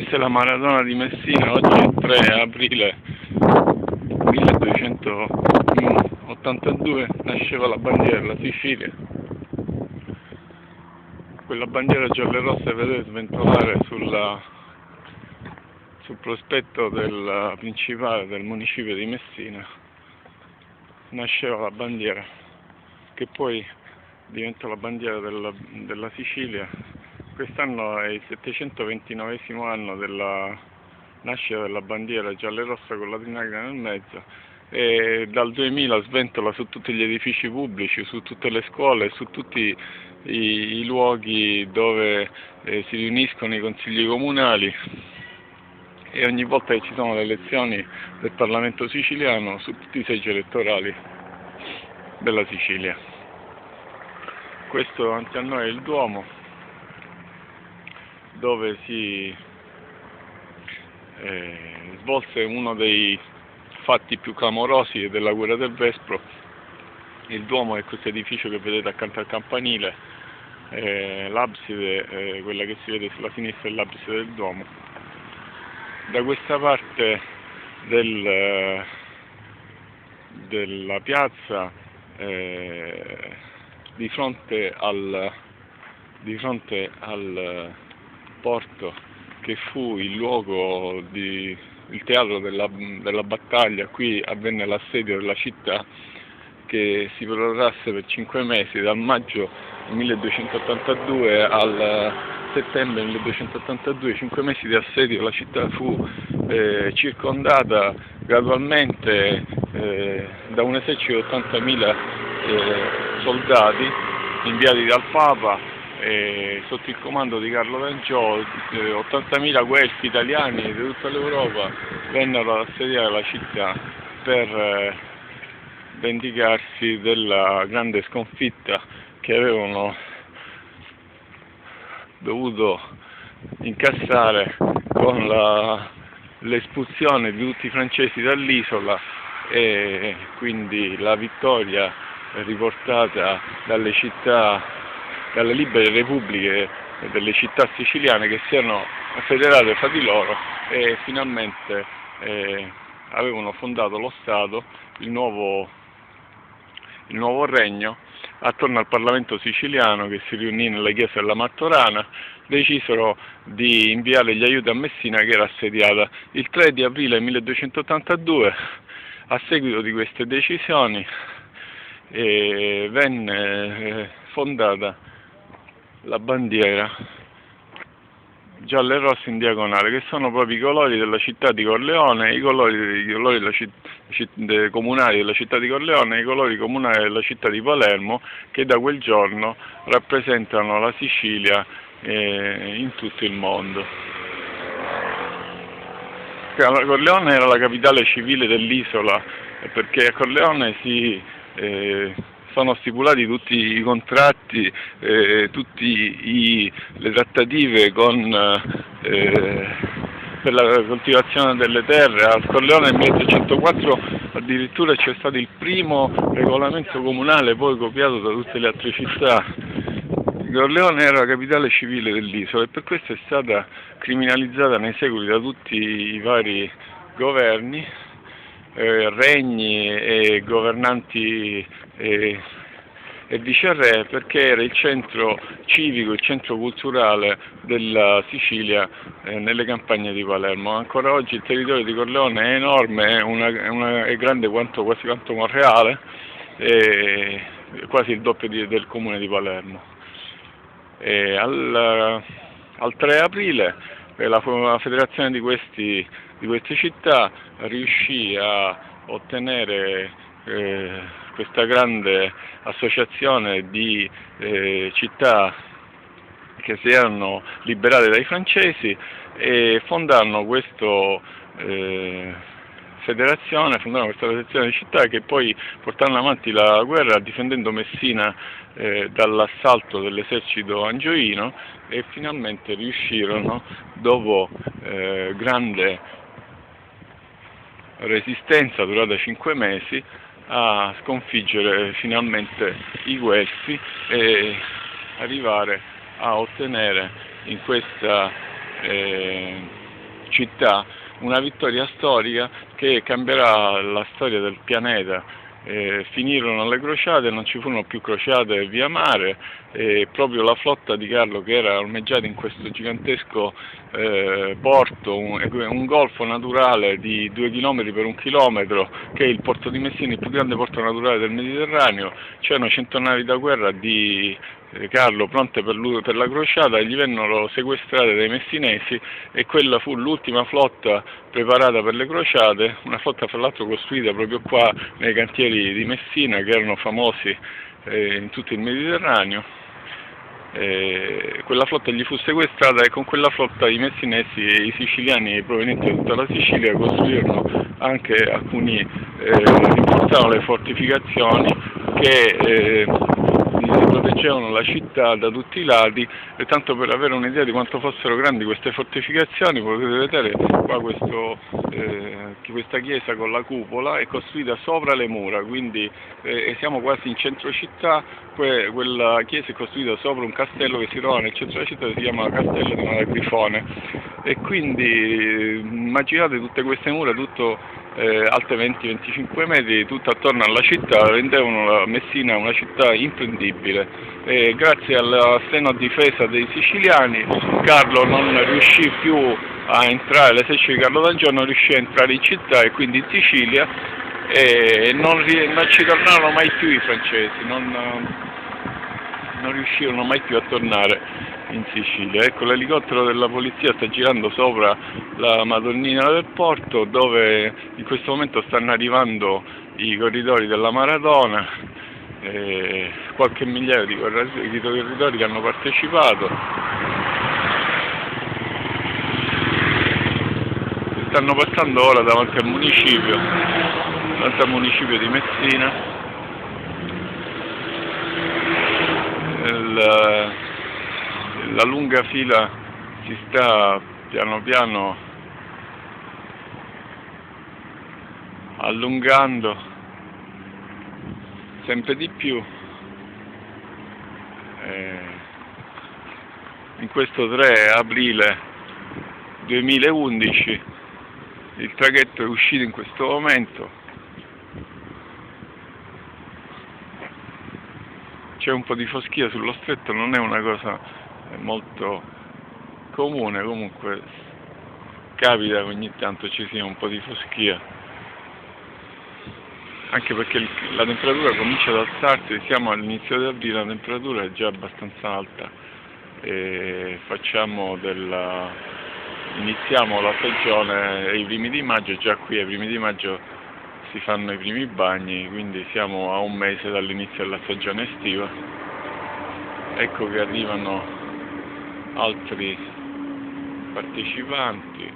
Questa è la maratona di Messina, oggi è 3 aprile 1282, nasceva la bandiera della Sicilia. Quella bandiera gialla e rossa vedete sventolare sul prospetto del principale del municipio di Messina. Nasceva la bandiera, che poi diventa la bandiera della Sicilia. Quest'anno è il 729esimo anno della nascita della bandiera gialla e rossa con la trinacria nel mezzo, e dal 2000 sventola su tutti gli edifici pubblici, su tutte le scuole, su tutti i luoghi dove si riuniscono i consigli comunali, e ogni volta che ci sono le elezioni del Parlamento siciliano su tutti i seggi elettorali della Sicilia. Questo davanti a noi è il Duomo, dove si svolse uno dei fatti più clamorosi della guerra del Vespro. Il Duomo è questo edificio che vedete accanto al campanile, l'abside, quella che si vede sulla sinistra è l'abside del Duomo. Da questa parte della piazza, di fronte al porto, che fu il luogo il teatro della battaglia. Qui avvenne l'assedio della città, che si protrasse per 5 mesi, dal maggio 1282 al settembre 1282, 5 mesi di assedio. La città fu circondata gradualmente da un esercito di 80.000 soldati inviati dal Papa, sotto il comando di Carlo d'Angiò. 80.000 guelfi italiani di tutta l'Europa vennero ad assediare la città per vendicarsi della grande sconfitta che avevano dovuto incassare con l'espulsione di tutti i francesi dall'isola, e quindi la vittoria riportata dalle libere repubbliche delle città siciliane, che si erano federate fra di loro e finalmente avevano fondato lo Stato, il nuovo regno. Attorno al Parlamento siciliano, che si riunì nella chiesa della Martorana, decisero di inviare gli aiuti a Messina, che era assediata. Il 3 di aprile 1282, a seguito di queste decisioni, venne fondata la bandiera gialla e rossa in diagonale, che sono proprio i colori della città di Corleone, i colori comunali della città di Corleone e i colori comunali della città di Palermo, che da quel giorno rappresentano la Sicilia in tutto il mondo. Corleone era la capitale civile dell'isola, perché a Corleone sono stipulati tutti i contratti, tutte le trattative per la coltivazione delle terre. A Corleone nel 1804 addirittura c'è stato il primo regolamento comunale, poi copiato da tutte le altre città. Corleone era la capitale civile dell'isola, e per questo è stata criminalizzata nei secoli da tutti i vari governi, regni e governanti e viceré, perché era il centro civico, il centro culturale della Sicilia nelle campagne di Palermo. Ancora oggi il territorio di Corleone è enorme, è grande quasi quanto Monreale, quasi il doppio del comune di Palermo. Al 3 aprile la federazione di queste città riuscì a ottenere questa grande associazione di città che si erano liberate dai francesi, e fondarono questa federazione di città, che poi portarono avanti la guerra difendendo Messina dall'assalto dell'esercito angioino, e finalmente riuscirono, dopo grande resistenza durata 5 mesi, a sconfiggere finalmente i guelfi e arrivare a ottenere in questa città, una vittoria storica che cambierà la storia del pianeta. Finirono le crociate, non ci furono più crociate via mare, e proprio la flotta di Carlo, che era ormeggiata in questo gigantesco porto, un golfo naturale di 2 km per 1 chilometro, che è il porto di Messina, il più grande porto naturale del Mediterraneo. C'erano 100 navi da guerra di Carlo pronte per la crociata, e gli vennero sequestrate dai messinesi, e quella fu l'ultima flotta preparata per le crociate, una flotta fra l'altro costruita proprio qua nei cantieri di Messina, che erano famosi in tutto il Mediterraneo. Quella flotta gli fu sequestrata, e con quella flotta i messinesi e i siciliani provenienti da tutta la Sicilia costruirono anche alcuni, rinforzavano le fortificazioni che proteggevano la città da tutti i lati. E tanto per avere un'idea di quanto fossero grandi queste fortificazioni, potete vedere qua questa chiesa con la cupola è costruita sopra le mura, quindi siamo quasi in centro città. Quella chiesa è costruita sopra un castello che si trova nel centro della città, che si chiama Castello di Malagrifone, e quindi immaginate tutte queste mura, tutto alte 20-25 metri, tutto attorno alla città, rendevano la Messina una città imprendibile. Grazie alla strenua difesa dei siciliani, Carlo non riuscì più a entrare, l'esercito di Carlo D'Angelo non riuscì a entrare in città e quindi in Sicilia, e non ci tornarono mai più i francesi, non riuscirono mai più a tornare in Sicilia. Ecco, l'elicottero della polizia sta girando sopra la Madonnina del Porto, dove in questo momento stanno arrivando i corridori della maratona, qualche migliaio di corridori che hanno partecipato. Stanno passando ora davanti al municipio di Messina. La lunga fila si sta piano piano allungando sempre di più. In questo 3 aprile 2011 il traghetto è uscito in questo momento. C'è un po' di foschia sullo stretto, non è una cosa molto comune, comunque capita che ogni tanto ci sia un po' di foschia, anche perché la temperatura comincia ad alzarsi, siamo all'inizio di aprile, la temperatura è già abbastanza alta, e iniziamo la stagione ai primi di maggio, già qui ai primi di maggio si fanno i primi bagni, quindi siamo a un mese dall'inizio della stagione estiva. Ecco che arrivano altri partecipanti.